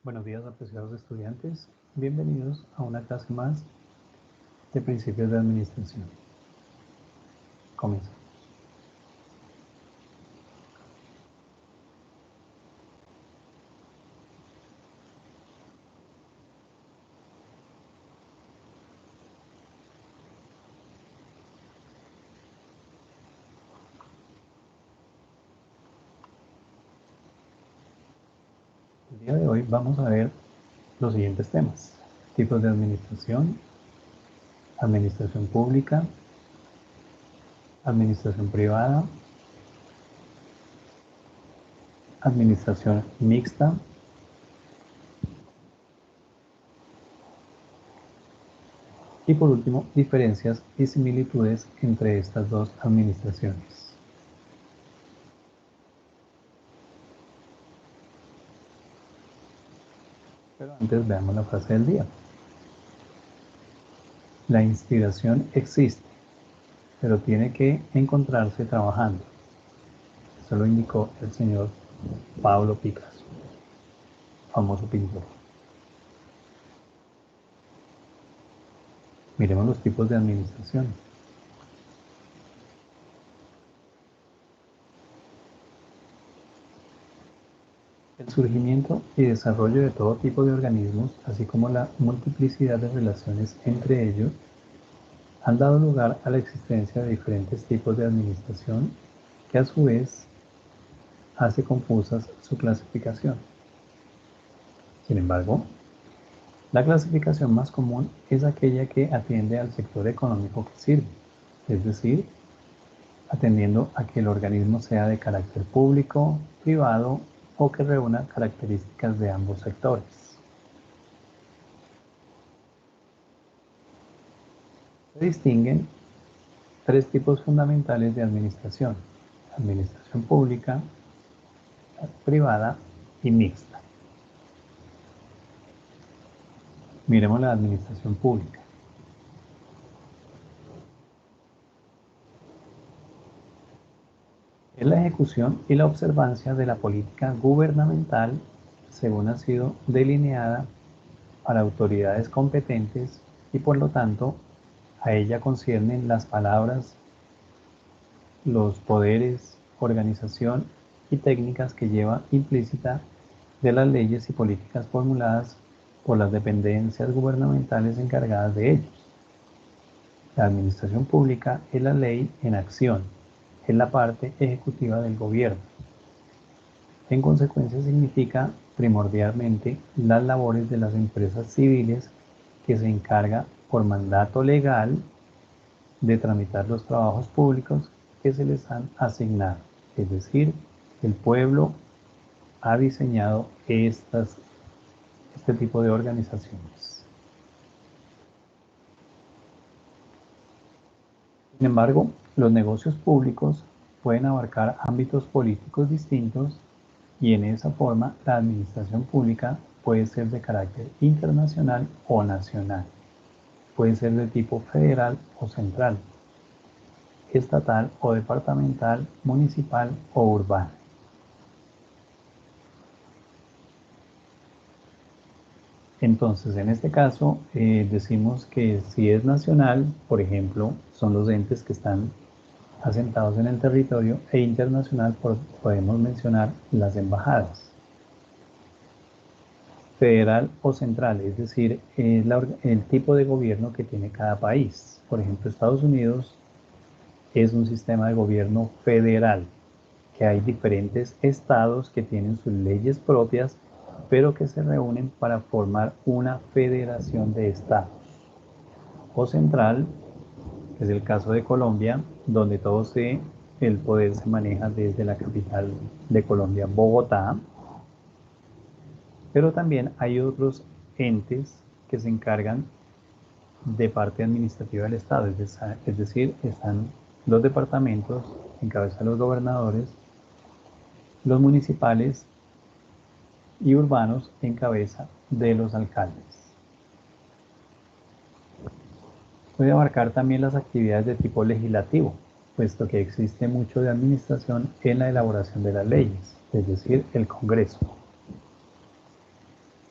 Buenos días, apreciados estudiantes. Bienvenidos a una clase más de Principios de Administración. Comenzamos. El día de hoy vamos a ver los siguientes temas: tipos de administración, administración pública, administración privada, administración mixta, y por último, diferencias y similitudes entre estas dos administraciones. Pero antes veamos la frase del día. La inspiración existe, pero tiene que encontrarse trabajando. Eso lo indicó el señor Pablo Picasso, famoso pintor. Miremos los tipos de administración. El surgimiento y desarrollo de todo tipo de organismos, así como la multiplicidad de relaciones entre ellos, han dado lugar a la existencia de diferentes tipos de administración que a su vez hace confusas su clasificación. Sin embargo, la clasificación más común es aquella que atiende al sector económico que sirve, es decir, atendiendo a que el organismo sea de carácter público, privado o que reúna características de ambos sectores. Se distinguen tres tipos fundamentales de administración: administración pública, privada y mixta. Miremos la administración pública. Es la ejecución y la observancia de la política gubernamental según ha sido delineada para autoridades competentes y por lo tanto a ella conciernen las palabras, los poderes, organización y técnicas que lleva implícita de las leyes y políticas formuladas por las dependencias gubernamentales encargadas de ellos. La administración pública es la ley en acción, es la parte ejecutiva del gobierno. En consecuencia significa primordialmente las labores de las empresas civiles que se encarga por mandato legal de tramitar los trabajos públicos que se les han asignado. Es decir, el pueblo ha diseñado este tipo de organizaciones. Sin embargo, los negocios públicos pueden abarcar ámbitos políticos distintos y en esa forma la administración pública puede ser de carácter internacional o nacional. Puede ser de tipo federal o central, estatal o departamental, municipal o urbana. Entonces, en este caso, decimos que si es nacional, por ejemplo, son los entes que están asentados en el territorio, e internacional podemos mencionar las embajadas. Federal o central, es decir, el tipo de gobierno que tiene cada país. Por ejemplo, Estados Unidos es un sistema de gobierno federal, que hay diferentes estados que tienen sus leyes propias, pero que se reúnen para formar una federación de estados. O central, que es el caso de Colombia, donde el poder se maneja desde la capital de Colombia, Bogotá. Pero también hay otros entes que se encargan de parte administrativa del Estado, es decir, están los departamentos en cabeza de los gobernadores, los municipales y urbanos en cabeza de los alcaldes. Puede abarcar también las actividades de tipo legislativo, puesto que existe mucho de administración en la elaboración de las leyes, es decir, el Congreso.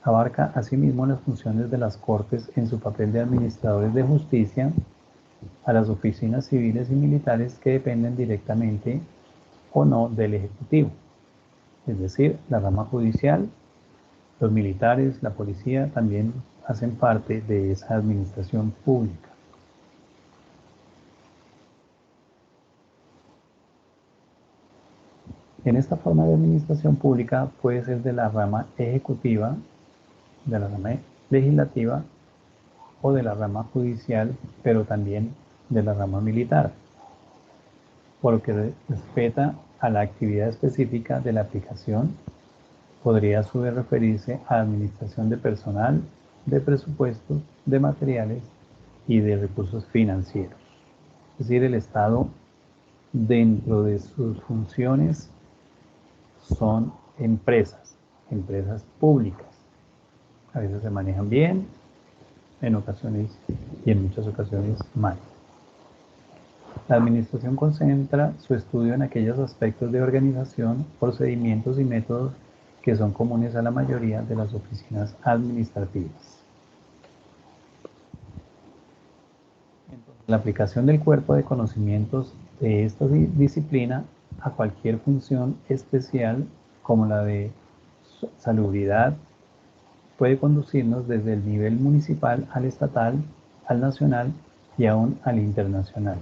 Abarca asimismo las funciones de las Cortes en su papel de administradores de justicia, a las oficinas civiles y militares que dependen directamente o no del Ejecutivo, es decir, la rama judicial, los militares, la policía también hacen parte de esa administración pública. En esta forma de administración pública puede ser de la rama ejecutiva, de la rama legislativa o de la rama judicial, pero también de la rama militar, por lo que respecta a la actividad específica de la aplicación, podría a su vez referirse a administración de personal, de presupuestos, de materiales y de recursos financieros. Es decir, el Estado, dentro de sus funciones, son empresas públicas. A veces se manejan bien, en ocasiones y en muchas ocasiones mal. La administración concentra su estudio en aquellos aspectos de organización, procedimientos y métodos que son comunes a la mayoría de las oficinas administrativas. Entonces, la aplicación del cuerpo de conocimientos de esta disciplina a cualquier función especial como la de salubridad puede conducirnos desde el nivel municipal al estatal, al nacional y aún al internacional.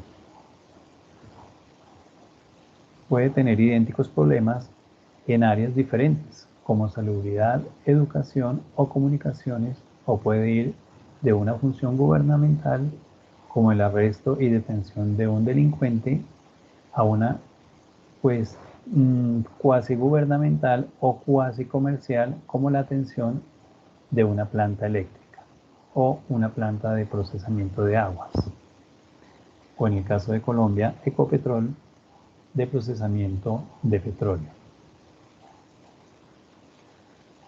Puede tener idénticos problemas en áreas diferentes, como salubridad, educación o comunicaciones, o puede ir de una función gubernamental, como el arresto y detención de un delincuente, a una cuasi gubernamental o cuasi comercial, como la atención de una planta eléctrica o una planta de procesamiento de aguas, o en el caso de Colombia, Ecopetrol, de procesamiento de petróleo.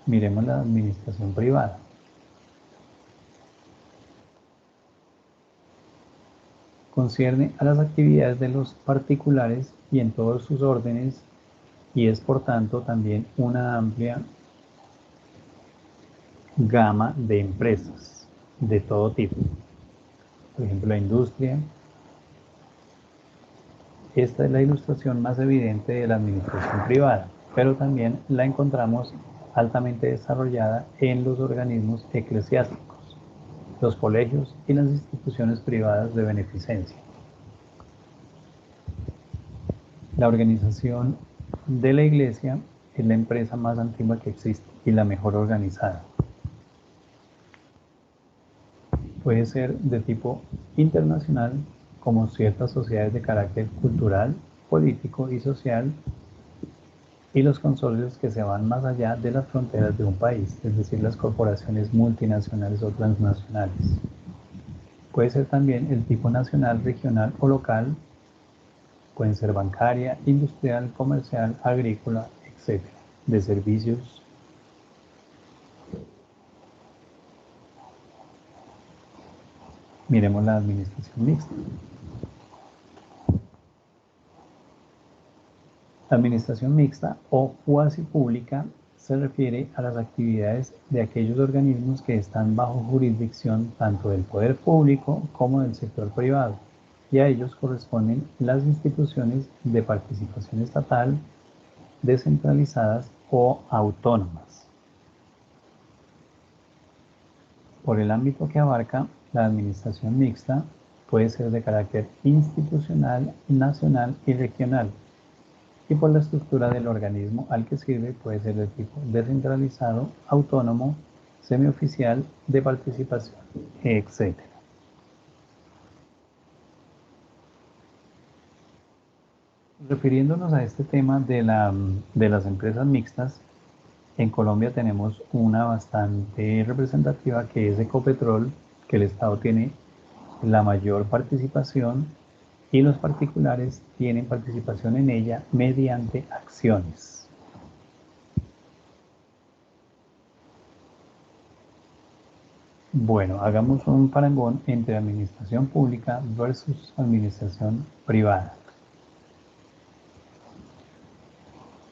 Miremos la administración privada. Concierne a las actividades de los particulares y en todos sus órdenes, y es por tanto también una amplia gama de empresas de todo tipo. Por ejemplo, la industria. Esta es la ilustración más evidente de la administración privada, pero también la encontramos altamente desarrollada en los organismos eclesiásticos, los colegios y las instituciones privadas de beneficencia. La organización de la Iglesia es la empresa más antigua que existe y la mejor organizada. Puede ser de tipo internacional, como ciertas sociedades de carácter cultural, político y social, y los consorcios que se van más allá de las fronteras de un país, es decir, las corporaciones multinacionales o transnacionales. Puede ser también el tipo nacional, regional o local, pueden ser bancaria, industrial, comercial, agrícola, etc., de servicios. Miremos la administración mixta. La administración mixta o cuasi pública se refiere a las actividades de aquellos organismos que están bajo jurisdicción tanto del poder público como del sector privado, y a ellos corresponden las instituciones de participación estatal, descentralizadas o autónomas. Por el ámbito que abarca, la administración mixta puede ser de carácter institucional, nacional y regional, y por la estructura del organismo al que sirve puede ser de tipo descentralizado, autónomo, semioficial, de participación, etc. Refiriéndonos a este tema de las empresas mixtas, en Colombia tenemos una bastante representativa que es Ecopetrol, que el Estado tiene la mayor participación y los particulares tienen participación en ella mediante acciones. Bueno, hagamos un parangón entre administración pública versus administración privada.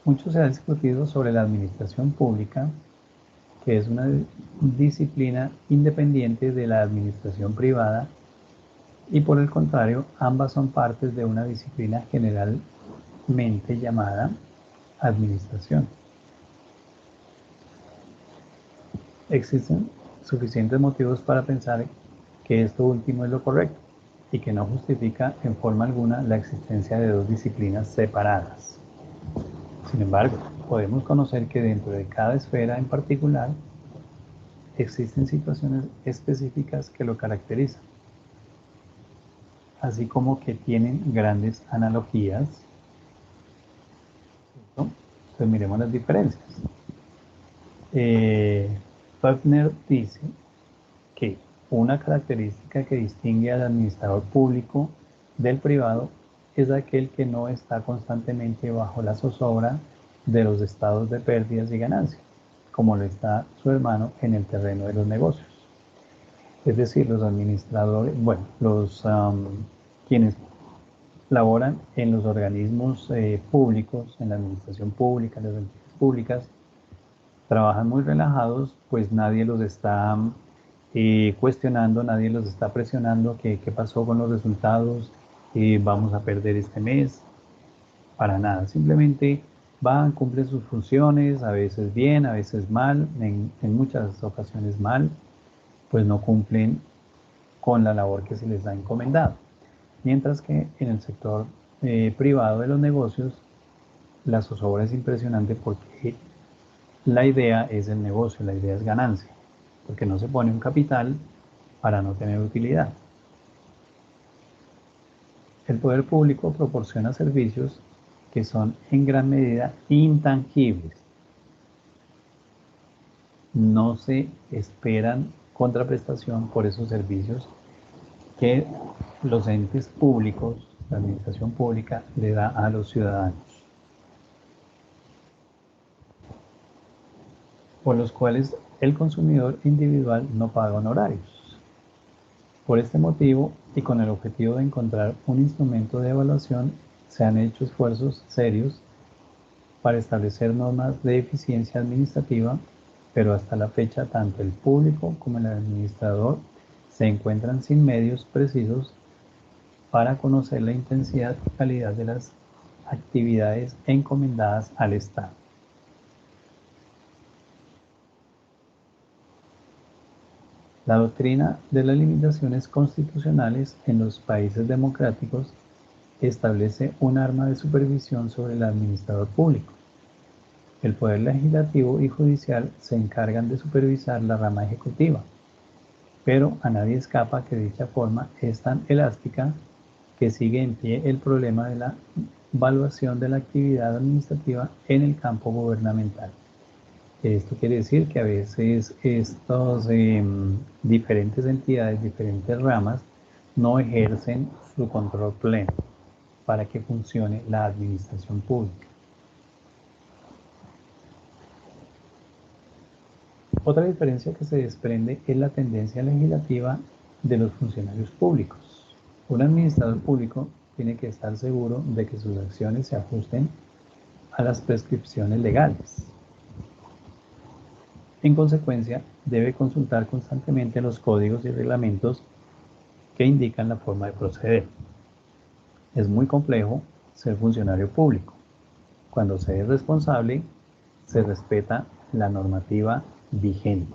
Mucho se ha discutido sobre la administración pública, que es una disciplina independiente de la administración privada, y por el contrario, ambas son partes de una disciplina generalmente llamada administración. Existen suficientes motivos para pensar que esto último es lo correcto y que no justifica en forma alguna la existencia de dos disciplinas separadas. Sin embargo, podemos conocer que dentro de cada esfera en particular existen situaciones específicas que lo caracterizan, así como que tienen grandes analogías. Entonces miremos las diferencias. Faulkner dice que una característica que distingue al administrador público del privado es aquel que no está constantemente bajo la zozobra de los estados de pérdidas y ganancias, como lo está su hermano en el terreno de los negocios. Es decir, los administradores, bueno, quienes laboran en los organismos públicos, en la administración pública, en las entidades públicas, trabajan muy relajados, pues nadie los está cuestionando, nadie los está presionando, qué pasó con los resultados, vamos a perder este mes, para nada, simplemente van, cumplen sus funciones, a veces bien, a veces mal, en muchas ocasiones mal, pues no cumplen con la labor que se les ha encomendado. Mientras que en el sector privado de los negocios, la zozobra es impresionante porque la idea es el negocio, la idea es ganancia, porque no se pone un capital para no tener utilidad. El poder público proporciona servicios que son en gran medida intangibles. No se esperan contraprestación por esos servicios que los entes públicos, la administración pública, le da a los ciudadanos, por los cuales el consumidor individual no paga honorarios. Por este motivo y con el objetivo de encontrar un instrumento de evaluación, se han hecho esfuerzos serios para establecer normas de eficiencia administrativa, pero hasta la fecha tanto el público como el administrador se encuentran sin medios precisos para conocer la intensidad y calidad de las actividades encomendadas al Estado. La doctrina de las limitaciones constitucionales en los países democráticos establece un arma de supervisión sobre el administrador público. El poder legislativo y judicial se encargan de supervisar la rama ejecutiva, pero a nadie escapa que dicha forma es tan elástica que sigue en pie el problema de la evaluación de la actividad administrativa en el campo gubernamental. Esto quiere decir que a veces estas diferentes entidades, diferentes ramas, no ejercen su control pleno para que funcione la administración pública. Otra diferencia que se desprende es la tendencia legislativa de los funcionarios públicos. Un administrador público tiene que estar seguro de que sus acciones se ajusten a las prescripciones legales. En consecuencia, debe consultar constantemente los códigos y reglamentos que indican la forma de proceder. Es muy complejo ser funcionario público. Cuando se es responsable, se respeta la normativa vigente.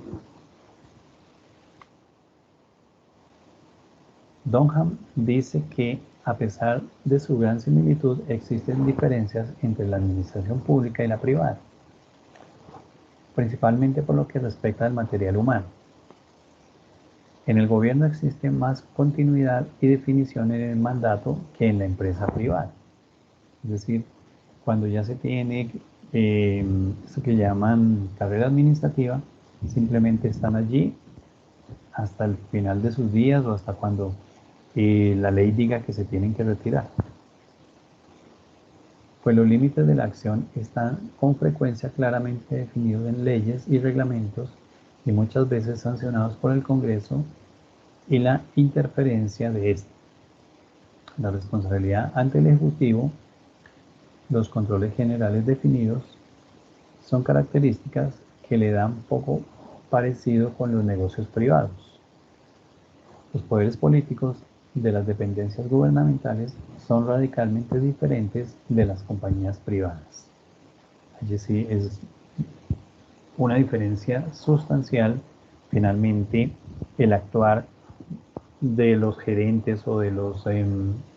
Dunham dice que, a pesar de su gran similitud, existen diferencias entre la administración pública y la privada, principalmente por lo que respecta al material humano. En el gobierno existe más continuidad y definición en el mandato que en la empresa privada. Es decir, cuando ya se tiene eso que llaman carrera administrativa, simplemente están allí hasta el final de sus días o hasta cuando la ley diga que se tienen que retirar. Pues los límites de la acción están con frecuencia claramente definidos en leyes y reglamentos y muchas veces sancionados por el Congreso y la interferencia de este. La responsabilidad ante el Ejecutivo, los controles generales definidos, son características que le dan poco parecido con los negocios privados. Los poderes políticos de las dependencias gubernamentales son radicalmente diferentes de las compañías privadas. Allí sí es una diferencia sustancial. Finalmente, el actuar de los gerentes o de los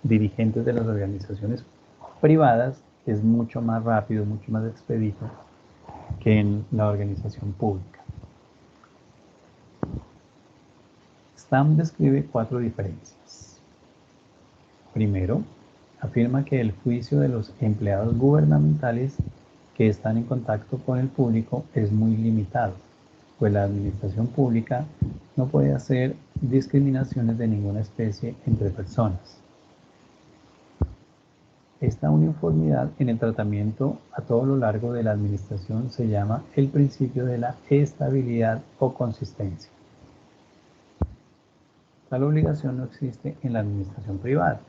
dirigentes de las organizaciones privadas es mucho más rápido, mucho más expedito que en la organización pública. Stamm describe 4 diferencias. Primero, afirma que el juicio de los empleados gubernamentales que están en contacto con el público es muy limitado, pues la administración pública no puede hacer discriminaciones de ninguna especie entre personas. Esta uniformidad en el tratamiento a todo lo largo de la administración se llama el principio de la estabilidad o consistencia. Tal obligación no existe en la administración privada,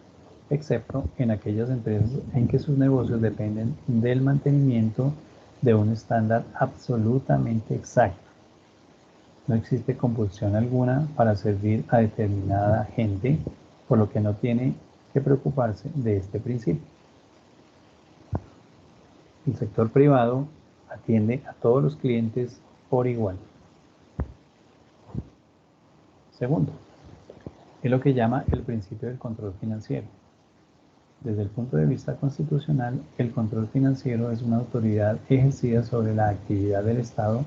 excepto en aquellas empresas en que sus negocios dependen del mantenimiento de un estándar absolutamente exacto. No existe compulsión alguna para servir a determinada gente, por lo que no tiene que preocuparse de este principio. El sector privado atiende a todos los clientes por igual. Segundo, es lo que llama el principio del control financiero. Desde el punto de vista constitucional, el control financiero es una autoridad ejercida sobre la actividad del Estado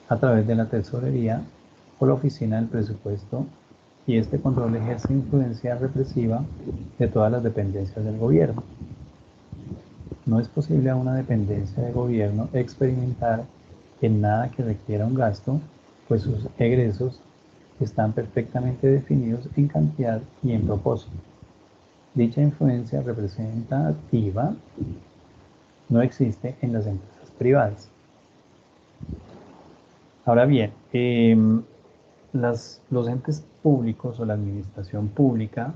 a través de la tesorería o la oficina del presupuesto, y este control ejerce influencia represiva de todas las dependencias del gobierno. No es posible a una dependencia de gobierno experimentar en nada que requiera un gasto, pues sus egresos están perfectamente definidos en cantidad y en propósito. Dicha influencia representativa no existe en las empresas privadas. Ahora bien, los entes públicos o la administración pública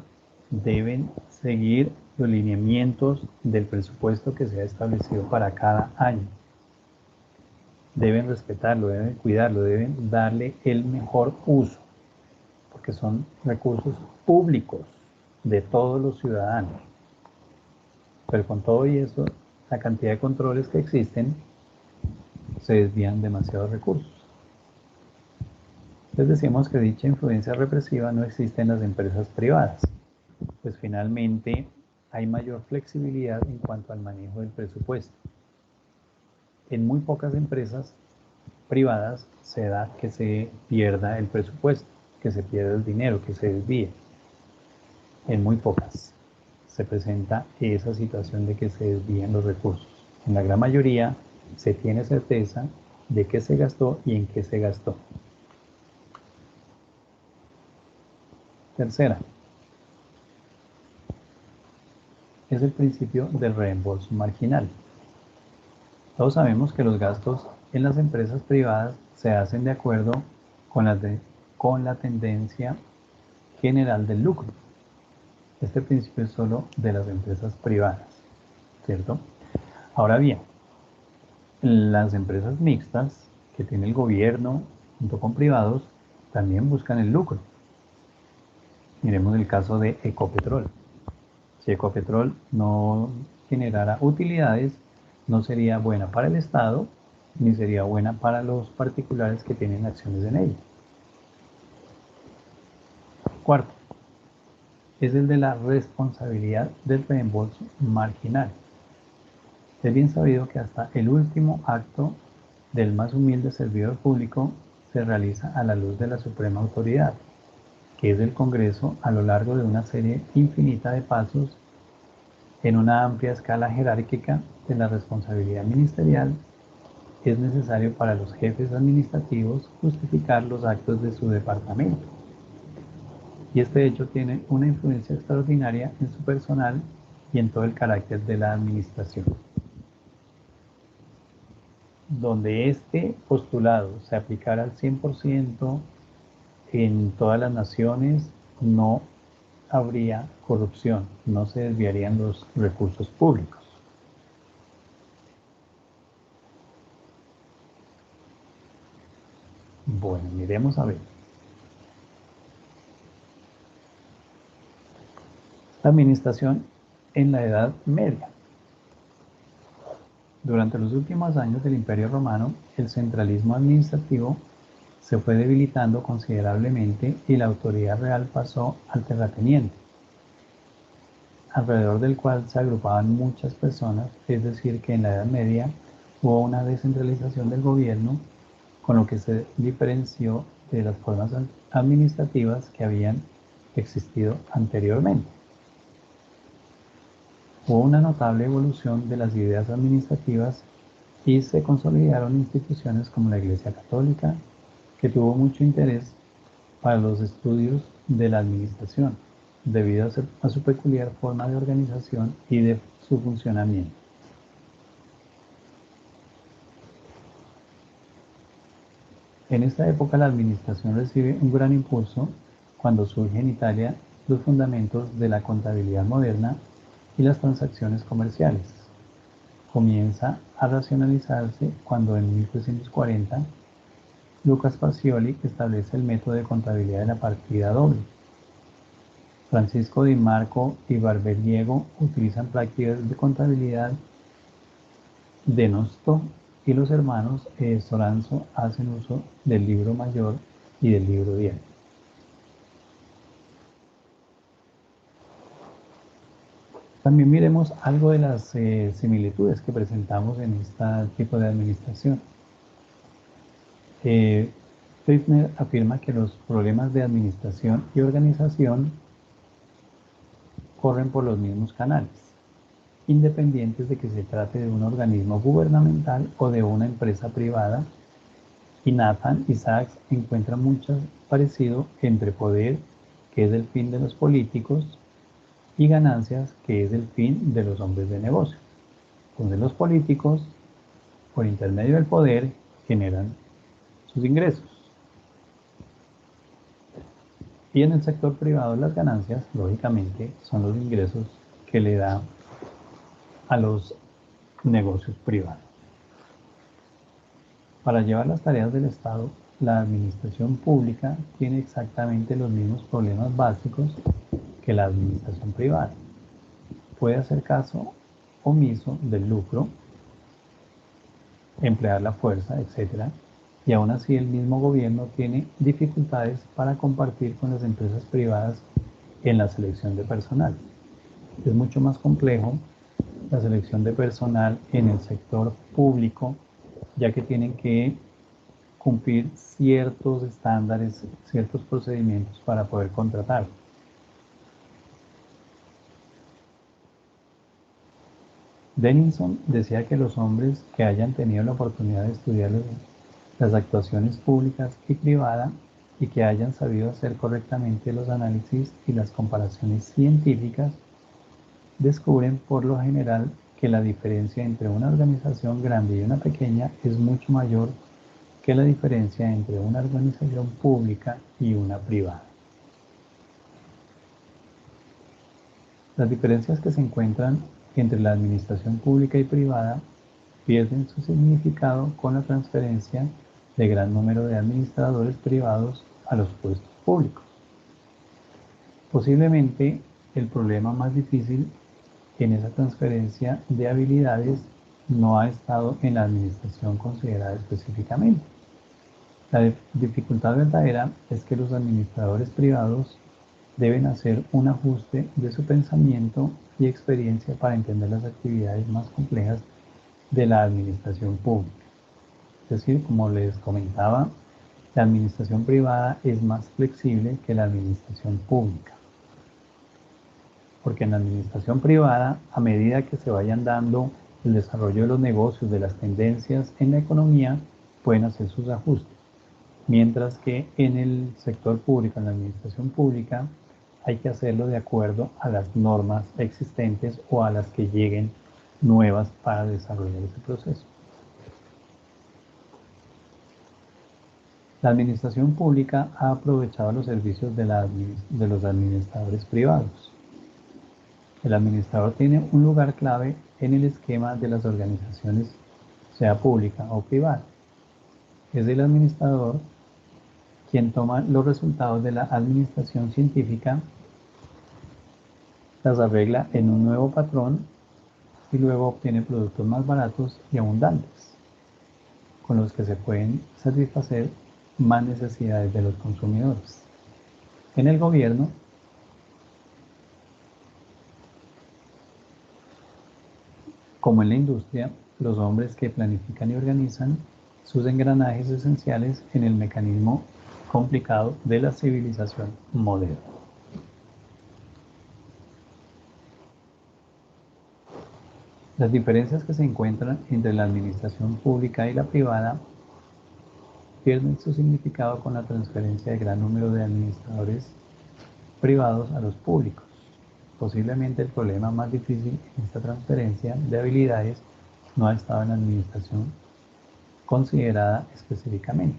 deben seguir los lineamientos del presupuesto que se ha establecido para cada año. Deben respetarlo, deben cuidarlo, deben darle el mejor uso, porque son recursos públicos de todos los ciudadanos. Pero con todo y eso, la cantidad de controles que existen, se desvían demasiados recursos. Les decimos que dicha influencia represiva no existe en las empresas privadas, pues finalmente hay mayor flexibilidad en cuanto al manejo del presupuesto. En muy pocas empresas privadas se da que se pierda el presupuesto, que se pierda el dinero, que se desvíe. En muy pocas se presenta esa situación de que se desvíen los recursos. En la gran mayoría se tiene certeza de qué se gastó y en qué se gastó. Tercera, es el principio del reembolso marginal. Todos sabemos que los gastos en las empresas privadas se hacen de acuerdo con la tendencia general del lucro. Este principio es solo de las empresas privadas, ¿cierto? Ahora bien, las empresas mixtas que tiene el gobierno junto con privados también buscan el lucro. Miremos el caso de Ecopetrol. Si Ecopetrol no generara utilidades, no sería buena para el Estado ni sería buena para los particulares que tienen acciones en ella. Cuarto, es el de la responsabilidad del reembolso marginal. Es bien sabido que hasta el último acto del más humilde servidor público se realiza a la luz de la suprema autoridad, que es el Congreso, a lo largo de una serie infinita de pasos en una amplia escala jerárquica de la responsabilidad ministerial. Es necesario para los jefes administrativos justificar los actos de su departamento. Y este hecho tiene una influencia extraordinaria en su personal y en todo el carácter de la administración. Donde este postulado se aplicara al 100% en todas las naciones, no habría corrupción, no se desviarían los recursos públicos. Bueno, miremos a ver. La administración en la Edad Media. Durante los últimos años del Imperio Romano, el centralismo administrativo se fue debilitando considerablemente y la autoridad real pasó al terrateniente, alrededor del cual se agrupaban muchas personas, es decir, que en la Edad Media hubo una descentralización del gobierno, con lo que se diferenció de las formas administrativas que habían existido anteriormente. Hubo una notable evolución de las ideas administrativas y se consolidaron instituciones como la Iglesia Católica, que tuvo mucho interés para los estudios de la administración, debido a su peculiar forma de organización y de su funcionamiento. En esta época la administración recibe un gran impulso cuando surge en Italia los fundamentos de la contabilidad moderna y las transacciones comerciales. Comienza a racionalizarse cuando en 1340 Lucas Pacioli establece el método de contabilidad de la partida doble. Francisco Di Marco y Barberiego utilizan prácticas de contabilidad de Nosto y los hermanos Soranzo hacen uso del libro mayor y del libro diario. También miremos algo de las similitudes que presentamos en este tipo de administración. Fechner afirma que los problemas de administración y organización corren por los mismos canales, independientes de que se trate de un organismo gubernamental o de una empresa privada, y Nathan y Sachs encuentran mucho parecido entre poder, que es el fin de los políticos, y ganancias, que es el fin de los hombres de negocio, donde los políticos, por intermedio del poder, generan sus ingresos. Y en el sector privado las ganancias, lógicamente, son los ingresos que le da a los negocios privados. Para llevar las tareas del Estado, la administración pública tiene exactamente los mismos problemas básicos que la administración privada. Puede hacer caso omiso del lucro, emplear la fuerza, etc. Y aún así el mismo gobierno tiene dificultades para compartir con las empresas privadas en la selección de personal. Es mucho más complejo la selección de personal en el sector público, ya que tienen que cumplir ciertos estándares, ciertos procedimientos para poder contratar. Denison decía que los hombres que hayan tenido la oportunidad de estudiar las actuaciones públicas y privadas y que hayan sabido hacer correctamente los análisis y las comparaciones científicas, descubren por lo general que la diferencia entre una organización grande y una pequeña es mucho mayor que la diferencia entre una organización pública y una privada. Las diferencias que se encuentran entre la administración pública y privada pierden su significado con la transferencia de gran número de administradores privados a los puestos públicos. Posiblemente el problema más difícil en esa transferencia de habilidades no ha estado en la administración considerada específicamente. La dificultad verdadera es que los administradores privados deben hacer un ajuste de su pensamiento y experiencia para entender las actividades más complejas de la administración pública. Es decir, como les comentaba, la administración privada es más flexible que la administración pública. Porque en la administración privada, a medida que se vayan dando el desarrollo de los negocios, de las tendencias en la economía, pueden hacer sus ajustes. Mientras que en el sector público, en la administración pública, hay que hacerlo de acuerdo a las normas existentes o a las que lleguen nuevas para desarrollar ese proceso. La administración pública ha aprovechado los servicios de los administradores privados. El administrador tiene un lugar clave en el esquema de las organizaciones, sea pública o privada. Es el administrador quien toma los resultados de la administración científica, las arregla en un nuevo patrón y luego obtiene productos más baratos y abundantes, con los que se pueden satisfacer más necesidades de los consumidores. En el gobierno, como en la industria, los hombres que planifican y organizan sus engranajes esenciales en el mecanismo complicado de la civilización moderna. Las diferencias que se encuentran entre la administración pública y la privada pierden su significado con la transferencia de gran número de administradores privados a los públicos. Posiblemente el problema más difícil en esta transferencia de habilidades no ha estado en la administración considerada específicamente.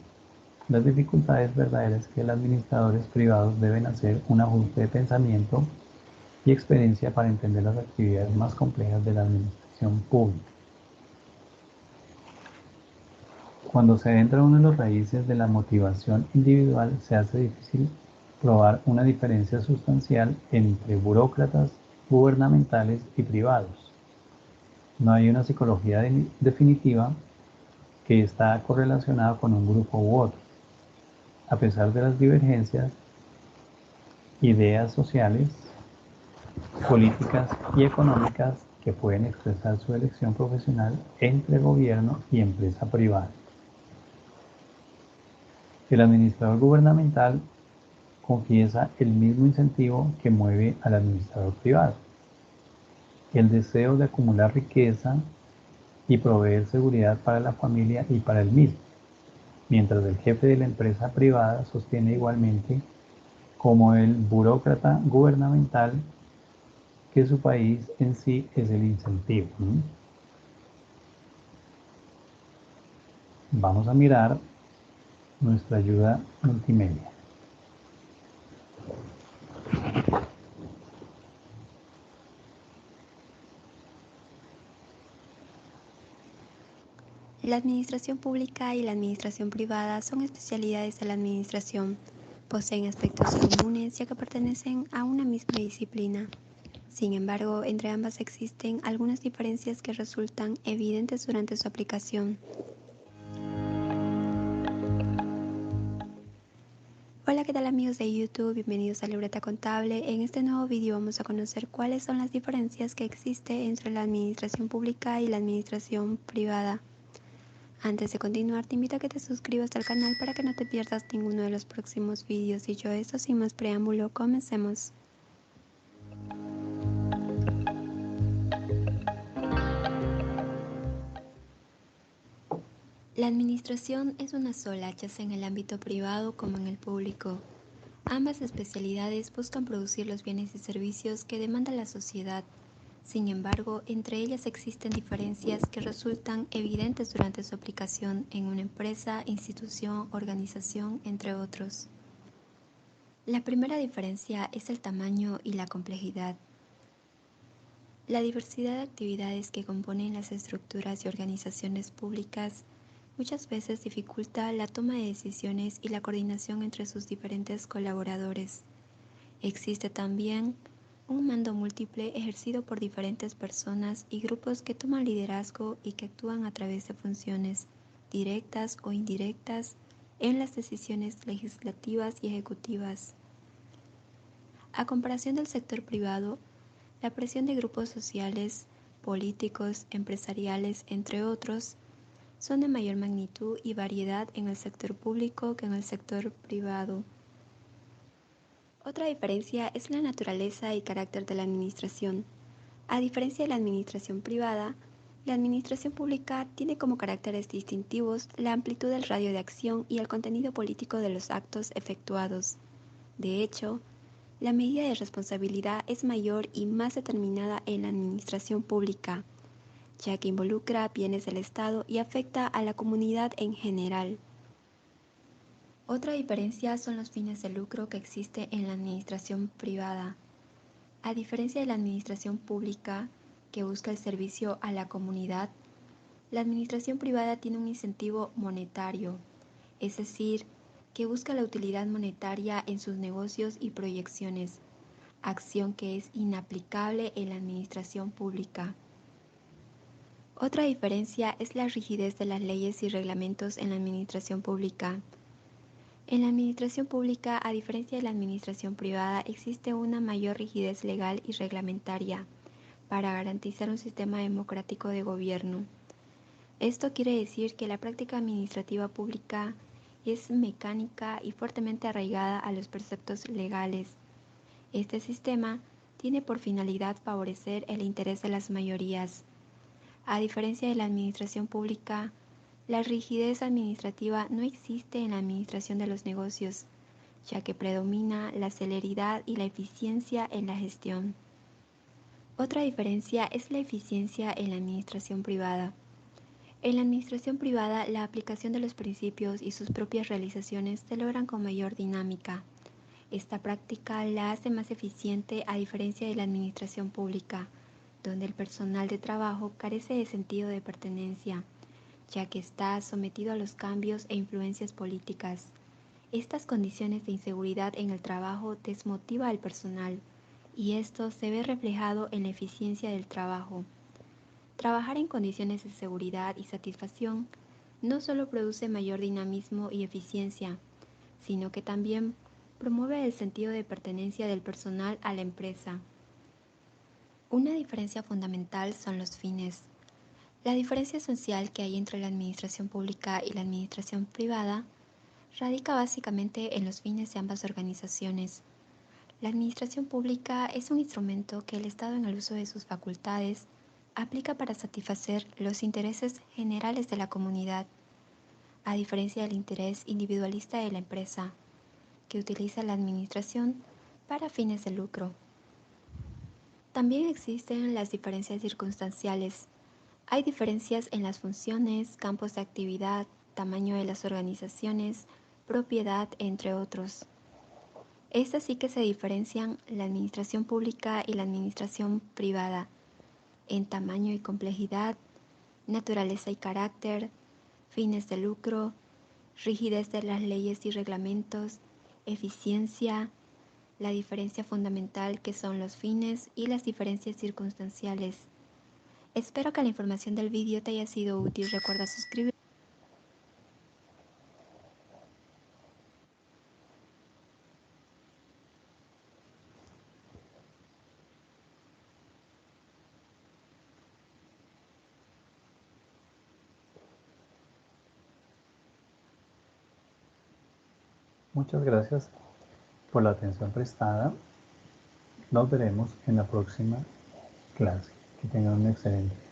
Las dificultades verdaderas que los administradores privados deben hacer un ajuste de pensamiento y experiencia para entender las actividades más complejas de la administración pública. Cuando se entra uno en las raíces de la motivación individual, se hace difícil probar una diferencia sustancial entre burócratas gubernamentales y privados. No hay una psicología definitiva que está correlacionada con un grupo u otro. A pesar de las divergencias, ideas sociales, políticas y económicas que pueden expresar su elección profesional entre gobierno y empresa privada. El administrador gubernamental confiesa el mismo incentivo que mueve al administrador privado: el deseo de acumular riqueza y proveer seguridad para la familia y para él mismo, mientras el jefe de la empresa privada sostiene igualmente, como el burócrata gubernamental, que su país en sí es el incentivo. Vamos a mirar nuestra ayuda multimedia. La administración pública y la administración privada son especialidades de la administración. Poseen aspectos comunes ya que pertenecen a una misma disciplina. Sin embargo, entre ambas existen algunas diferencias que resultan evidentes durante su aplicación. Hola, ¿qué tal amigos de YouTube? Bienvenidos a Libreta Contable. En este nuevo vídeo vamos a conocer cuáles son las diferencias que existen entre la administración pública y la administración privada. Antes de continuar, te invito a que te suscribas al canal para que no te pierdas ninguno de los próximos vídeos. Dicho esto, sin más preámbulo, comencemos. La administración es una sola, ya sea en el ámbito privado como en el público. Ambas especialidades buscan producir los bienes y servicios que demanda la sociedad. Sin embargo, entre ellas existen diferencias que resultan evidentes durante su aplicación en una empresa, institución, organización, entre otros. La primera diferencia es el tamaño y la complejidad. La diversidad de actividades que componen las estructuras y organizaciones públicas muchas veces dificulta la toma de decisiones y la coordinación entre sus diferentes colaboradores. Existe también un mando múltiple ejercido por diferentes personas y grupos que toman liderazgo y que actúan a través de funciones directas o indirectas en las decisiones legislativas y ejecutivas. A comparación del sector privado, la presión de grupos sociales, políticos, empresariales, entre otros, son de mayor magnitud y variedad en el sector público que en el sector privado. Otra diferencia es la naturaleza y carácter de la administración. A diferencia de la administración privada, la administración pública tiene como caracteres distintivos la amplitud del radio de acción y el contenido político de los actos efectuados. De hecho, la medida de responsabilidad es mayor y más determinada en la administración pública, ya que involucra bienes del Estado y afecta a la comunidad en general. Otra diferencia son los fines de lucro que existe en la administración privada. A diferencia de la administración pública, que busca el servicio a la comunidad, la administración privada tiene un incentivo monetario, es decir, que busca la utilidad monetaria en sus negocios y proyecciones, acción que es inaplicable en la administración pública. Otra diferencia es la rigidez de las leyes y reglamentos en la administración pública. En la administración pública, a diferencia de la administración privada, existe una mayor rigidez legal y reglamentaria para garantizar un sistema democrático de gobierno. Esto quiere decir que la práctica administrativa pública es mecánica y fuertemente arraigada a los preceptos legales. Este sistema tiene por finalidad favorecer el interés de las mayorías. A diferencia de la administración pública, la rigidez administrativa no existe en la administración de los negocios, ya que predomina la celeridad y la eficiencia en la gestión. Otra diferencia es la eficiencia en la administración privada. En la administración privada, la aplicación de los principios y sus propias realizaciones se logran con mayor dinámica. Esta práctica la hace más eficiente a diferencia de la administración pública, donde el personal de trabajo carece de sentido de pertenencia, ya que está sometido a los cambios e influencias políticas. Estas condiciones de inseguridad en el trabajo desmotiva al personal, y esto se ve reflejado en la eficiencia del trabajo. Trabajar en condiciones de seguridad y satisfacción no solo produce mayor dinamismo y eficiencia, sino que también promueve el sentido de pertenencia del personal a la empresa. Una diferencia fundamental son los fines. La diferencia esencial que hay entre la administración pública y la administración privada radica básicamente en los fines de ambas organizaciones. La administración pública es un instrumento que el Estado, en el uso de sus facultades, aplica para satisfacer los intereses generales de la comunidad, a diferencia del interés individualista de la empresa, que utiliza la administración para fines de lucro. También existen las diferencias circunstanciales. Hay diferencias en las funciones, campos de actividad, tamaño de las organizaciones, propiedad, entre otros. Estas sí que se diferencian la administración pública y la administración privada en tamaño y complejidad, naturaleza y carácter, fines de lucro, rigidez de las leyes y reglamentos, eficiencia, la diferencia fundamental que son los fines y las diferencias circunstanciales. Espero que la información del vídeo te haya sido útil. Recuerda suscribirte. Muchas gracias por la atención prestada. Nos veremos en la próxima clase. Que tengan un excelente día.